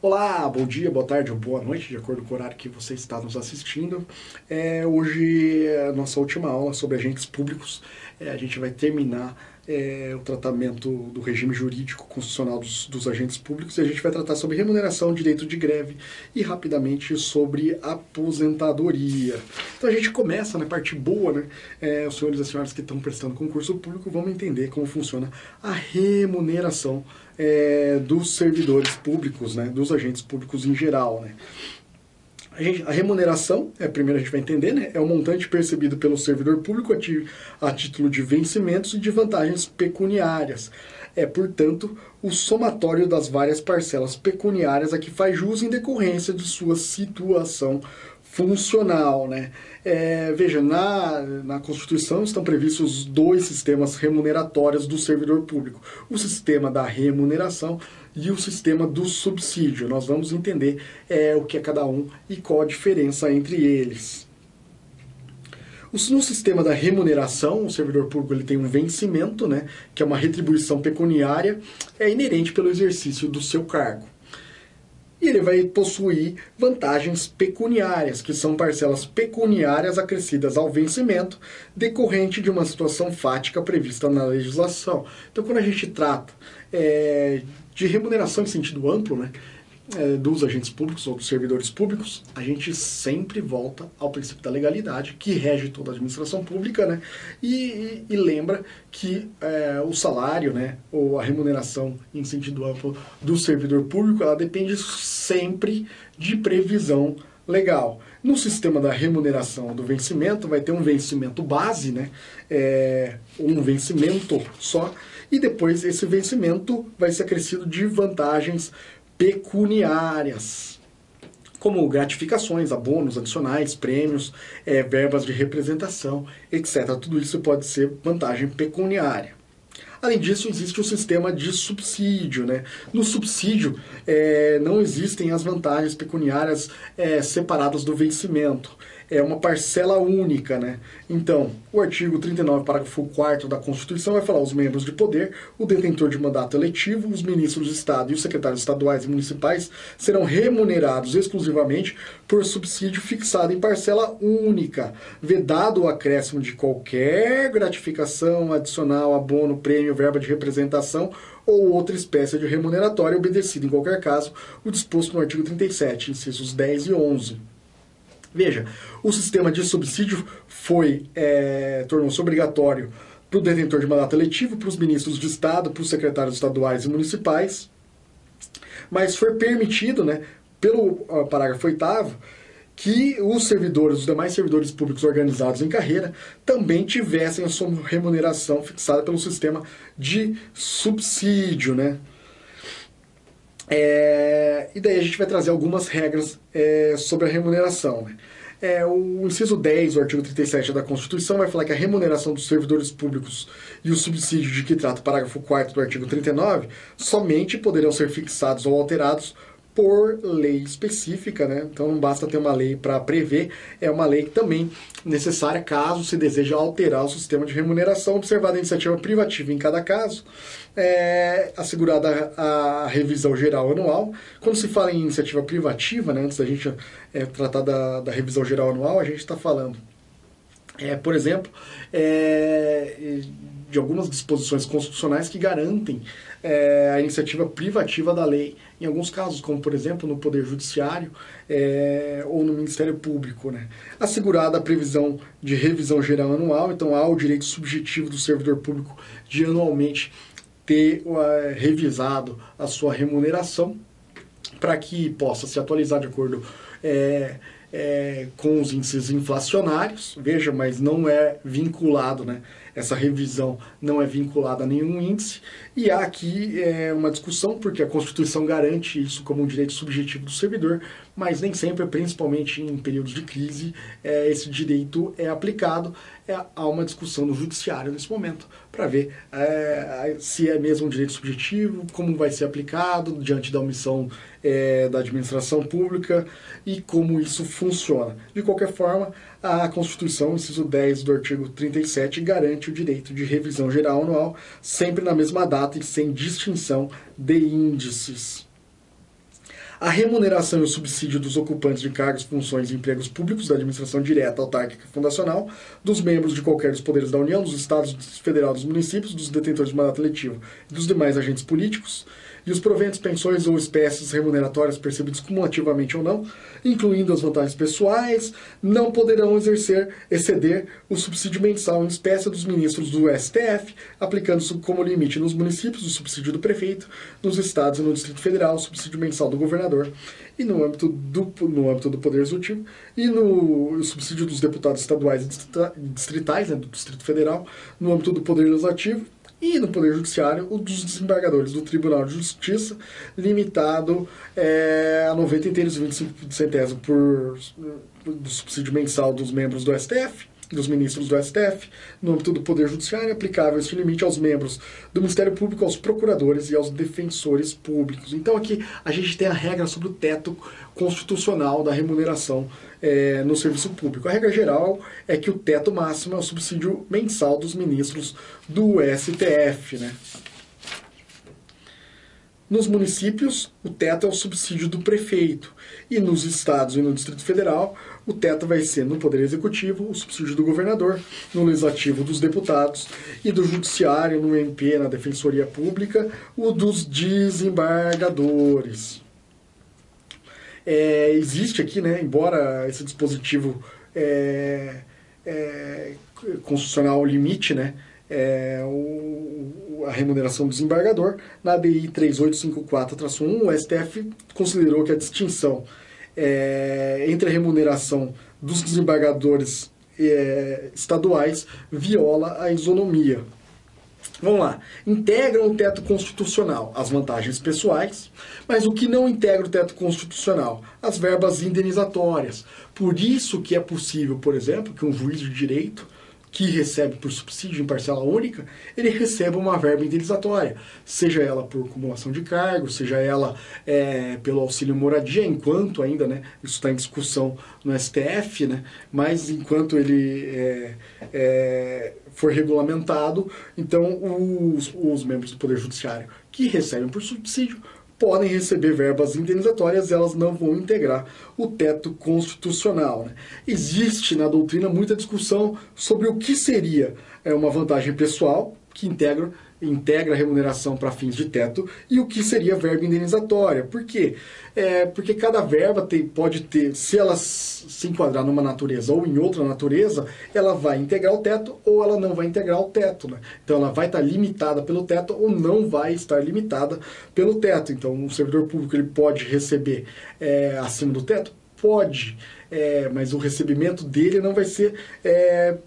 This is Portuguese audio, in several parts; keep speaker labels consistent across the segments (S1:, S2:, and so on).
S1: Olá, bom dia, boa tarde ou boa noite, de acordo com o horário que você está nos assistindo. Hoje é a nossa última aula sobre agentes públicos. A gente vai terminar o tratamento do regime jurídico constitucional dos agentes públicos e a gente vai tratar sobre remuneração, direito de greve e rapidamente sobre aposentadoria. Então a gente começa na parte boa, né? Os senhores e as senhoras que estão prestando concurso público vão entender como funciona a remuneração dos servidores públicos, né, dos agentes públicos em geral, né. A remuneração, primeiro a gente vai entender, né, é o montante percebido pelo servidor público a título de vencimentos e de vantagens pecuniárias. Portanto, o somatório das várias parcelas pecuniárias a que faz jus em decorrência de sua situação funcional, né? Veja, na Constituição estão previstos dois sistemas remuneratórios do servidor público. O sistema da remuneração e o sistema do subsídio. Nós vamos entender o que é cada um e qual a diferença entre eles. No sistema da remuneração, o servidor público ele tem um vencimento, né, que é uma retribuição pecuniária inerente pelo exercício do seu cargo. E ele vai possuir vantagens pecuniárias, que são parcelas pecuniárias acrescidas ao vencimento decorrente de uma situação fática prevista na legislação. Então, quando a gente trata de remuneração em sentido amplo, né, dos agentes públicos ou dos servidores públicos, a gente sempre volta ao princípio da legalidade, que rege toda a administração pública, né, e lembra que o salário, né, ou a remuneração em sentido amplo do servidor público, ela depende sempre de previsão legal. No sistema da remuneração do vencimento, vai ter um vencimento base, né, um vencimento só, e depois esse vencimento vai ser acrescido de vantagens pecuniárias, como gratificações, abonos adicionais, prêmios, verbas de representação, etc. Tudo isso pode ser vantagem pecuniária. Além disso, existe o sistema de subsídio, né? No subsídio, não existem as vantagens pecuniárias separadas do vencimento. É uma parcela única, né? Então, o artigo 39, parágrafo 4º da Constituição vai falar os membros de poder, o detentor de mandato eletivo, os ministros de Estado e os secretários estaduais e municipais serão remunerados exclusivamente por subsídio fixado em parcela única, vedado o acréscimo de qualquer gratificação adicional, abono, prêmio, verba de representação ou outra espécie de remuneratória, obedecido, em qualquer caso, o disposto no artigo 37, incisos 10 e 11. Veja, o sistema de subsídio tornou-se obrigatório para o detentor de mandato eletivo, para os ministros de Estado, para os secretários estaduais e municipais, mas foi permitido, né, pelo parágrafo 8º, que os demais servidores públicos organizados em carreira, também tivessem a sua remuneração fixada pelo sistema de subsídio, né? E daí a gente vai trazer algumas regras sobre a remuneração, né? O inciso 10 do artigo 37 da Constituição vai falar que a remuneração dos servidores públicos e o subsídio de que trata o parágrafo 4º do artigo 39 somente poderão ser fixados ou alterados por lei específica, né? Então não basta ter uma lei para prever, é uma lei que também necessária caso se deseja alterar o sistema de remuneração, observada a iniciativa privativa em cada caso, assegurada a revisão geral anual. Quando se fala em iniciativa privativa, né, antes da gente tratar da revisão geral anual, a gente está falando, por exemplo, de algumas disposições constitucionais que garantem a iniciativa privativa da lei, em alguns casos, como por exemplo no Poder Judiciário ou no Ministério Público, né? Assegurada a previsão de revisão geral anual, então há o direito subjetivo do servidor público de anualmente ter revisado a sua remuneração para que possa se atualizar de acordo com os índices inflacionários. Veja, mas não é vinculado, né? Essa revisão não é vinculada a nenhum índice. E há aqui uma discussão, porque a Constituição garante isso como um direito subjetivo do servidor, mas nem sempre, principalmente em períodos de crise, esse direito é aplicado. Há uma discussão no judiciário nesse momento para ver se é mesmo um direito subjetivo, como vai ser aplicado diante da omissão da administração pública e como isso funciona. De qualquer forma, a Constituição, inciso 10 do artigo 37, garante o direito de revisão geral anual, sempre na mesma data e sem distinção de índices. A remuneração e o subsídio dos ocupantes de cargos, funções e empregos públicos da administração direta, autárquica e fundacional, dos membros de qualquer dos poderes da União, dos Estados, do Federal, dos municípios, dos detentores de mandato eletivo e dos demais agentes políticos, e os proventos, pensões ou espécies remuneratórias percebidos cumulativamente ou não, incluindo as vantagens pessoais, não poderão exceder o subsídio mensal em espécie dos ministros do STF, aplicando-se como limite nos municípios o subsídio do prefeito, nos estados e no Distrito Federal o subsídio mensal do governador, e no âmbito do Poder Executivo, e no subsídio dos deputados estaduais e distritais, né, do Distrito Federal, no âmbito do Poder Legislativo, e no Poder Judiciário, o dos desembargadores do Tribunal de Justiça, limitado a 90 inteiros e 25 centésimos do subsídio mensal dos membros do STF, dos ministros do STF, no âmbito do Poder Judiciário, aplicável este limite aos membros do Ministério Público, aos procuradores e aos defensores públicos. Então aqui a gente tem a regra sobre o teto constitucional da remuneração no serviço público. A regra geral é que o teto máximo é o subsídio mensal dos ministros do STF, né? Nos municípios, o teto é o subsídio do prefeito. E nos estados e no Distrito Federal, o teto vai ser, no Poder Executivo, o subsídio do governador, no Legislativo, dos deputados, e do Judiciário, no MP, na Defensoria Pública, o dos desembargadores. Existe aqui, né, embora esse dispositivo constitucional limite, né, a remuneração do desembargador, na ABI 3854-1, o STF considerou que a distinção entre a remuneração dos desembargadores estaduais viola a isonomia. Vamos lá. Integram o teto constitucional as vantagens pessoais, mas o que não integra o teto constitucional? As verbas indenizatórias. Por isso que é possível, por exemplo, que um juiz de direito que recebe por subsídio em parcela única, ele receba uma verba indenizatória, seja ela por acumulação de cargos, seja ela pelo auxílio moradia, enquanto ainda, né, isso está em discussão no STF, né, mas enquanto ele for regulamentado, então os membros do Poder Judiciário que recebem por subsídio podem receber verbas indenizatórias, elas não vão integrar o teto constitucional, né? Existe na doutrina muita discussão sobre o que seria uma vantagem pessoal, que integra a remuneração para fins de teto, e o que seria verba indenizatória. Por quê? Porque cada verba pode ter, se ela se enquadrar numa natureza ou em outra natureza, ela vai integrar o teto ou ela não vai integrar o teto, né? Então ela vai estar limitada pelo teto ou não vai estar limitada pelo teto. Então um servidor público ele pode receber acima do teto? Pode. Mas o recebimento dele não vai ser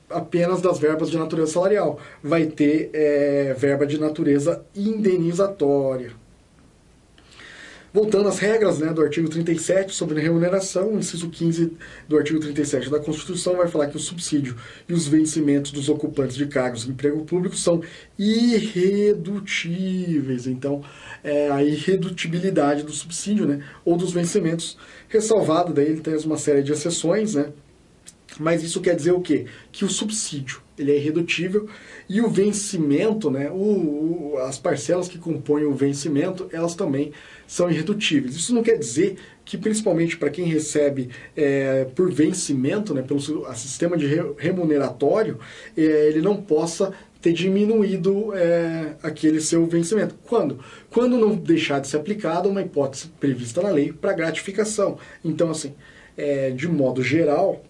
S1: apenas das verbas de natureza salarial, vai ter verba de natureza indenizatória. Voltando às regras, né, do artigo 37 sobre remuneração, o inciso 15 do artigo 37 da Constituição vai falar que o subsídio e os vencimentos dos ocupantes de cargos de emprego público são irredutíveis. Então, a irredutibilidade do subsídio, né, ou dos vencimentos, ressalvado, daí ele tem uma série de exceções, né, mas isso quer dizer o quê? Que o subsídio ele é irredutível e o vencimento, né, as parcelas que compõem o vencimento, elas também são irredutíveis. Isso não quer dizer que, principalmente para quem recebe por vencimento, né, pelo sistema de remuneratório, ele não possa ter diminuído aquele seu vencimento. Quando? Quando não deixar de ser aplicada uma hipótese prevista na lei para gratificação. Então, assim, de modo geral,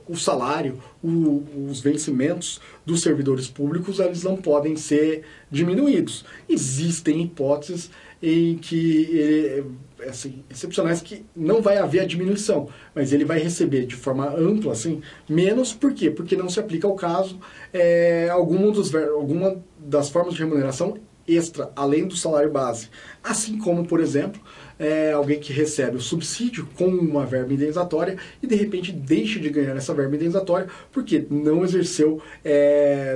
S1: o salário, os vencimentos dos servidores públicos, eles não podem ser diminuídos. Existem hipóteses em que, assim, excepcionais, que não vai haver a diminuição, mas ele vai receber de forma ampla, assim, menos. Por quê? Porque não se aplica ao caso alguma das formas de remuneração extra, além do salário base. Assim como, por exemplo, alguém que recebe o subsídio com uma verba indenizatória e de repente deixa de ganhar essa verba indenizatória porque não exerceu,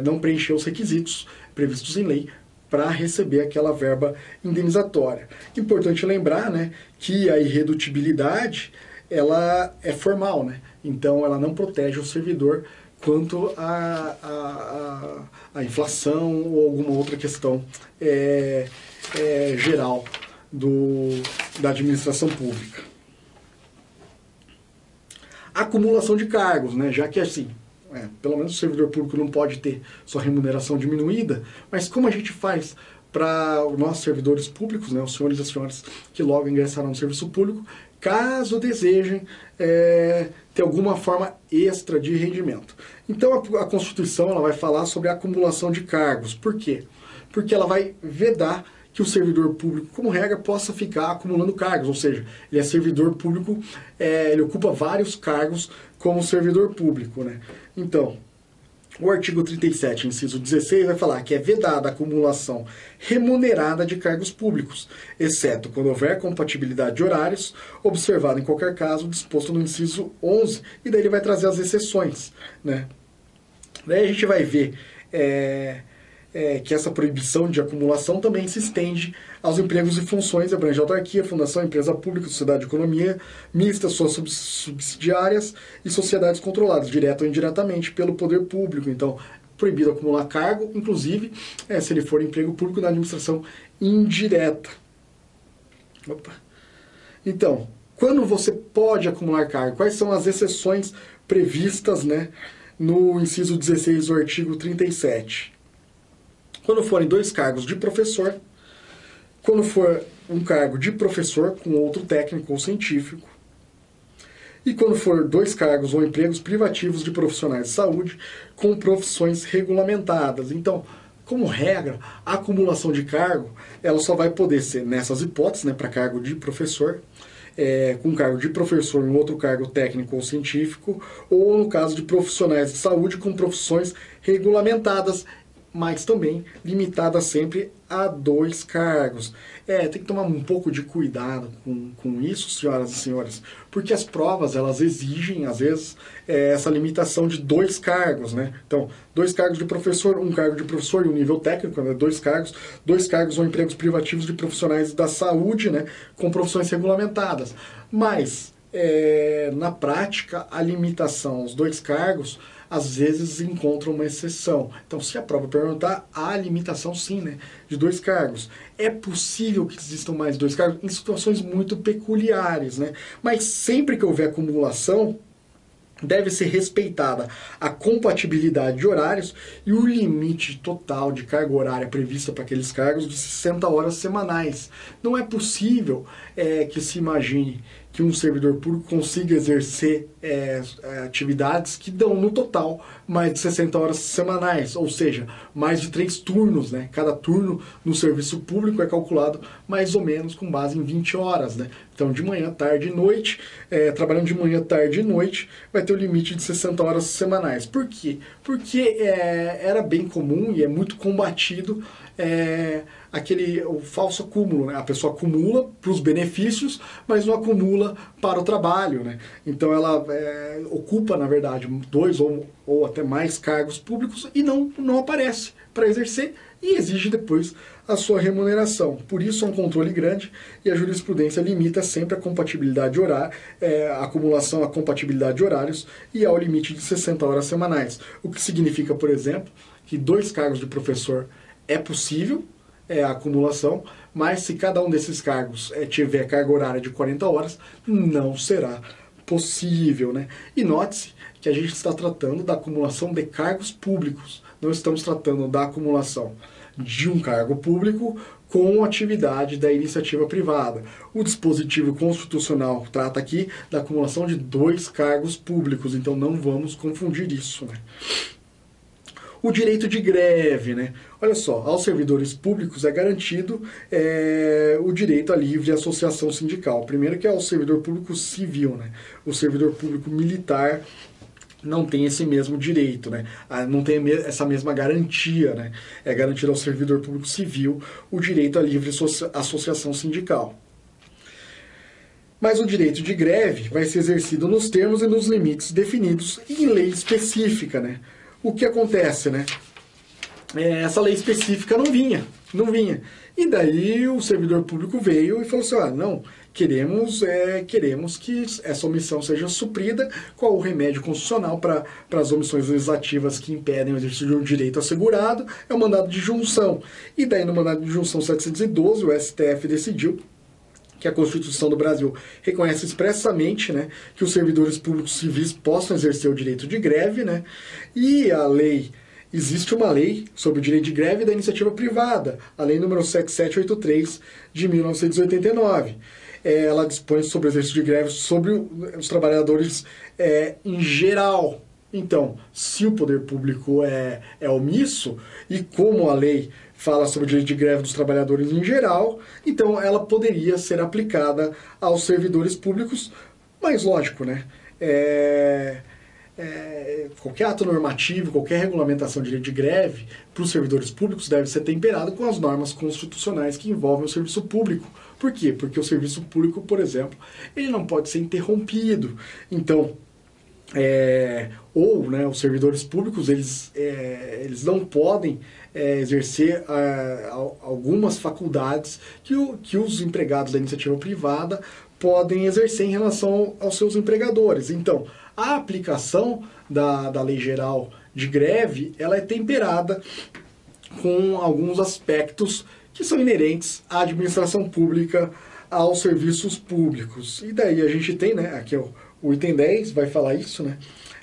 S1: não preencheu os requisitos previstos em lei para receber aquela verba indenizatória. Importante lembrar, né, que a irredutibilidade ela é formal, né? Então ela não protege o servidor quanto à inflação ou alguma outra questão geral da administração pública. Acumulação de cargos, né? Já que assim, pelo menos o servidor público não pode ter sua remuneração diminuída, mas como a gente faz para os nossos servidores públicos, né, os senhores e as senhoras que logo ingressaram no serviço público, caso desejem ter alguma forma extra de rendimento. Então a Constituição ela vai falar sobre a acumulação de cargos. Por quê? Porque ela vai vedar que o servidor público, como regra, possa ficar acumulando cargos, ou seja, ele é servidor público, ele ocupa vários cargos como servidor público, né? Então, o artigo 37, inciso 16, vai falar que é vedada a acumulação remunerada de cargos públicos, exceto quando houver compatibilidade de horários, observado em qualquer caso disposto no inciso 11, e daí ele vai trazer as exceções, né? Daí a gente vai ver que essa proibição de acumulação também se estende aos empregos e funções, abrange autarquia, fundação, empresa pública, sociedade de economia mista, suas subsidiárias e sociedades controladas, direta ou indiretamente, pelo poder público. Então, proibido acumular cargo, inclusive, se ele for emprego público na administração indireta. Opa. Então, quando você pode acumular cargo? Quais são as exceções previstas, né, no inciso 16 do artigo 37? Quando forem 2 cargos de professor, quando for um cargo de professor com outro técnico ou científico, e quando for 2 cargos ou empregos privativos de profissionais de saúde com profissões regulamentadas. Então, como regra, a acumulação de cargo ela só vai poder ser nessas hipóteses, né, para cargo de professor, com cargo de professor em outro cargo técnico ou científico, ou no caso de profissionais de saúde com profissões regulamentadas, mas também limitada sempre a 2 cargos. Tem que tomar um pouco de cuidado com isso, senhoras e senhores, porque as provas elas exigem, às vezes, essa limitação de 2 cargos, né? Então, 2 cargos de professor, um cargo de professor e um nível técnico, né? 2 cargos ou empregos privativos de profissionais da saúde, né? Com profissões regulamentadas. Mas, na prática, a limitação aos 2 cargos às vezes encontra uma exceção. Então, se a prova perguntar, há limitação sim, né, de 2 cargos. É possível que existam mais 2 cargos em situações muito peculiares, né? Mas sempre que houver acumulação, deve ser respeitada a compatibilidade de horários e o limite total de carga horária prevista para aqueles cargos de 60 horas semanais. Não é possível que se imagine que um servidor público consiga exercer atividades que dão no total mais de 60 horas semanais, ou seja, mais de 3 turnos, né? Cada turno no serviço público é calculado mais ou menos com base em 20 horas, né? Então, de manhã, tarde e noite, trabalhando de manhã, tarde e noite, vai ter o limite de 60 horas semanais. Por quê? Porque era bem comum e é muito combatido o falso acúmulo, né? A pessoa acumula para os benefícios, mas não acumula para o trabalho, né? Então ela ocupa, na verdade, 2 ou até mais cargos públicos e não aparece para exercer e exige depois a sua remuneração. Por isso é um controle grande e a jurisprudência limita sempre a compatibilidade de horário, a acumulação, a compatibilidade de horários e ao limite de 60 horas semanais. O que significa, por exemplo, que 2 cargos de professor é possível, a acumulação, mas se cada um desses cargos tiver carga horária de 40 horas, não será possível, né? E note-se que a gente está tratando da acumulação de cargos públicos, não estamos tratando da acumulação de um cargo público com atividade da iniciativa privada. O dispositivo constitucional trata aqui da acumulação de 2 cargos públicos, então não vamos confundir isso, né? O direito de greve, né? Olha só, aos servidores públicos é garantido o direito à livre associação sindical. Primeiro que é o servidor público civil, né? O servidor público militar não tem esse mesmo direito, né? Não tem essa mesma garantia, né? É garantido ao servidor público civil o direito à livre associação sindical. Mas o direito de greve vai ser exercido nos termos e nos limites definidos em lei específica, né? O que acontece, né? Essa lei específica não vinha. E daí o servidor público veio e falou assim, não, queremos que essa omissão seja suprida. Qual o remédio constitucional para as omissões legislativas que impedem o exercício de um direito assegurado? É o mandado de junção. E daí no mandado de junção 712 o STF decidiu que a Constituição do Brasil reconhece expressamente, né, que os servidores públicos civis possam exercer o direito de greve, né, e a lei, existe uma lei sobre o direito de greve da iniciativa privada, a lei número 7783 de 1989. Ela dispõe sobre o exercício de greve sobre os trabalhadores em geral. Então, se o poder público é omisso, e como a lei fala sobre o direito de greve dos trabalhadores em geral, então ela poderia ser aplicada aos servidores públicos, mas lógico, né? Qualquer ato normativo, qualquer regulamentação de direito de greve para os servidores públicos deve ser temperado com as normas constitucionais que envolvem o serviço público. Por quê? Porque o serviço público, por exemplo, ele não pode ser interrompido. Então, né, os servidores públicos eles não podem exercer algumas faculdades que os empregados da iniciativa privada podem exercer em relação aos seus empregadores. Então, a aplicação da Lei Geral de Greve ela é temperada com alguns aspectos que são inerentes à administração pública, aos serviços públicos. E daí a gente tem, né, aqui o item 10 vai falar isso, né?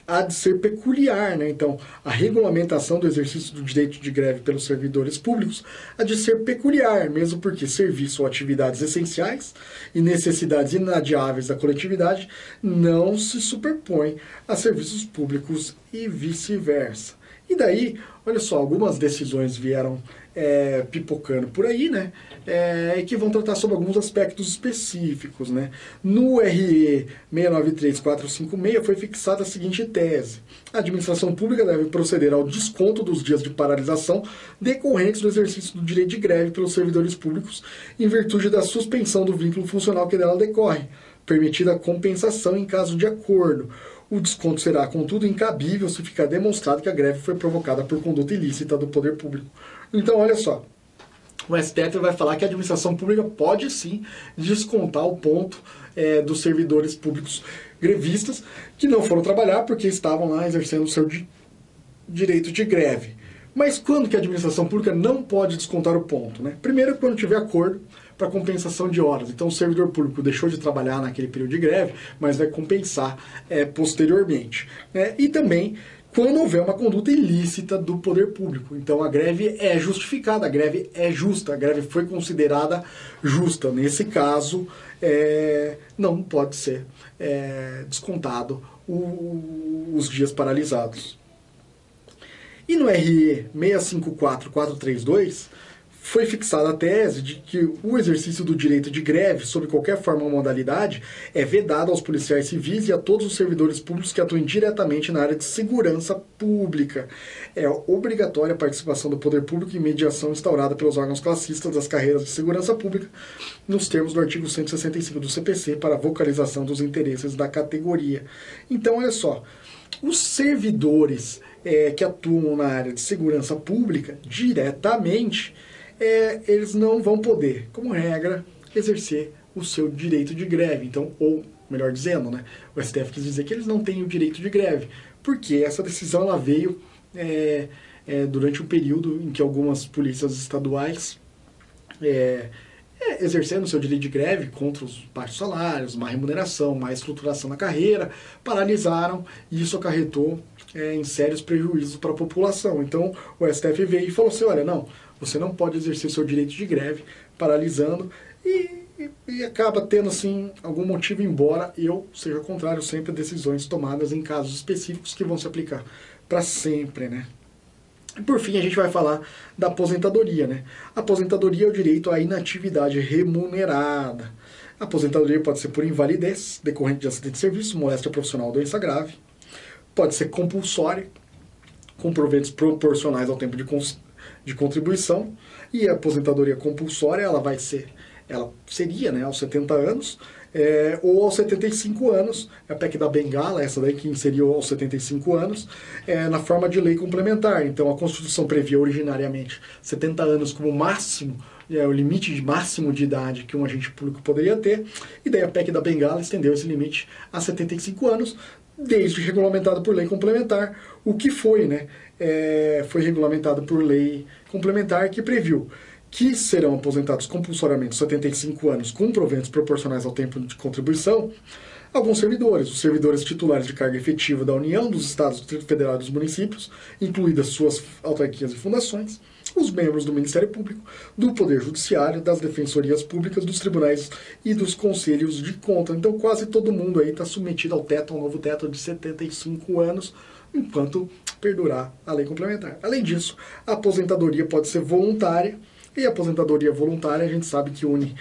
S1: Há de ser peculiar, né? Então, a regulamentação do exercício do direito de greve pelos servidores públicos há de ser peculiar, mesmo porque serviço ou atividades essenciais e necessidades inadiáveis da coletividade não se superpõem a serviços públicos e vice-versa. E daí, olha só, algumas decisões vieram pipocando por aí, né? Que vão tratar sobre alguns aspectos específicos, né? No RE 693456 foi fixada a seguinte tese: a administração pública deve proceder ao desconto dos dias de paralisação decorrentes do exercício do direito de greve pelos servidores públicos em virtude da suspensão do vínculo funcional que dela decorre, permitida a compensação em caso de acordo. O desconto será, contudo, incabível se ficar demonstrado que a greve foi provocada por conduta ilícita do poder público. Então, olha só, o STF vai falar que a administração pública pode sim descontar o ponto dos servidores públicos grevistas que não foram trabalhar porque estavam lá exercendo o seu direito de greve. Mas quando que a administração pública não pode descontar o ponto, né? Primeiro, quando tiver acordo para compensação de horas. Então, o servidor público deixou de trabalhar naquele período de greve, mas vai compensar posteriormente. E também quando houver uma conduta ilícita do poder público. Então, a greve é justificada, a greve é justa, a greve foi considerada justa. Nesse caso, não pode ser descontado os dias paralisados. E no RE 654432, foi fixada a tese de que o exercício do direito de greve, sob qualquer forma ou modalidade, é vedado aos policiais civis e a todos os servidores públicos que atuem diretamente na área de segurança pública. É obrigatória a participação do poder público em mediação instaurada pelos órgãos classistas das carreiras de segurança pública, nos termos do artigo 165 do CPC, para a vocalização dos interesses da categoria. Então, olha só, os servidores que atuam na área de segurança pública diretamente, eles não vão poder, como regra, exercer o seu direito de greve. Então, ou melhor dizendo, né, o STF quis dizer que eles não têm o direito de greve, porque essa decisão ela veio durante um período em que algumas polícias estaduais exercendo o seu direito de greve contra os baixos salários, má remuneração, má estruturação na carreira, paralisaram e isso acarretou em sérios prejuízos para a população. Então, o STF veio e falou assim, olha, não, você não pode exercer seu direito de greve paralisando e acaba tendo, assim, algum motivo, embora eu seja contrário sempre a decisões tomadas em casos específicos que vão se aplicar para sempre, né? E por fim, a gente vai falar da aposentadoria, né? A aposentadoria é o direito à inatividade remunerada. A aposentadoria pode ser por invalidez, decorrente de acidente de serviço, moléstia profissional ou doença grave. Pode ser compulsória, com proventos proporcionais ao tempo de contribuição. E a aposentadoria compulsória, ela seria, né, aos 70 anos, ou aos 75 anos, a PEC da Bengala, essa daí que inseriu aos 75 anos, na forma de lei complementar. Então, a Constituição previa originariamente 70 anos como máximo, o limite máximo de idade que um agente público poderia ter, e daí a PEC da Bengala estendeu esse limite a 75 anos, desde regulamentado por lei complementar, o que foi, né? Foi regulamentado por lei complementar que previu que serão aposentados compulsoriamente aos 75 anos com proventos proporcionais ao tempo de contribuição, alguns servidores, os servidores titulares de carga efetiva da União, dos Estados, do Distrito Federal e dos municípios, incluídas suas autarquias e fundações, os membros do Ministério Público, do Poder Judiciário, das Defensorias Públicas, dos tribunais e dos conselhos de conta. Então quase todo mundo aí está submetido ao teto, ao novo teto de 75 anos, enquanto perdurar a lei complementar. Além disso, a aposentadoria pode ser voluntária, e a aposentadoria voluntária a gente sabe que une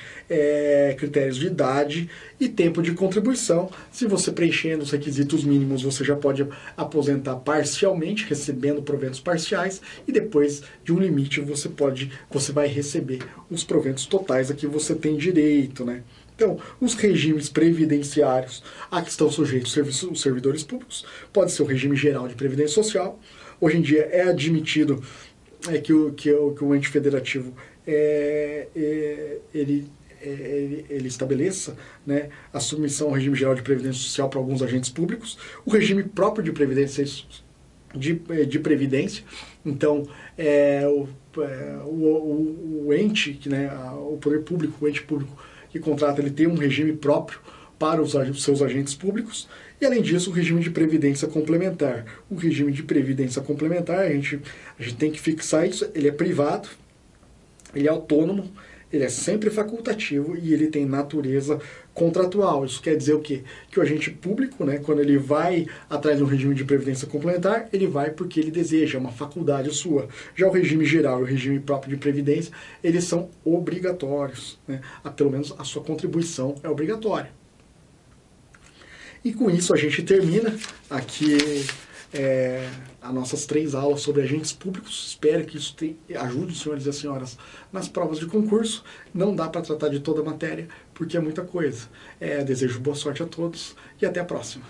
S1: critérios de idade e tempo de contribuição. Se você preenchendo os requisitos mínimos, você já pode aposentar parcialmente, recebendo proventos parciais, e depois de um limite você vai receber os proventos totais a que você tem direito, né? Então, os regimes previdenciários a que estão sujeitos os servidores públicos pode ser o regime geral de previdência social. Hoje em dia é admitido que o ente federativo ele estabeleça, né, a submissão ao regime geral de previdência social para alguns agentes públicos, o regime próprio de previdência, então o ente, né, o poder público, o ente público que contrata, ele tem um regime próprio para os seus agentes públicos, e além disso o regime de previdência complementar. O regime de previdência complementar, a gente tem que fixar isso, ele é privado, ele é autônomo, ele é sempre facultativo e ele tem natureza contratual. Isso quer dizer o quê? Que o agente público, né, quando ele vai atrás de um regime de previdência complementar, ele vai porque ele deseja, é uma faculdade sua. Já o regime geral e o regime próprio de previdência, eles são obrigatórios, né? Pelo menos a sua contribuição é obrigatória. E com isso a gente termina aqui as nossas 3 aulas sobre agentes públicos. Espero que isso ajude os senhores e as senhoras nas provas de concurso. Não dá para tratar de toda a matéria, porque é muita coisa. Desejo boa sorte a todos e até a próxima.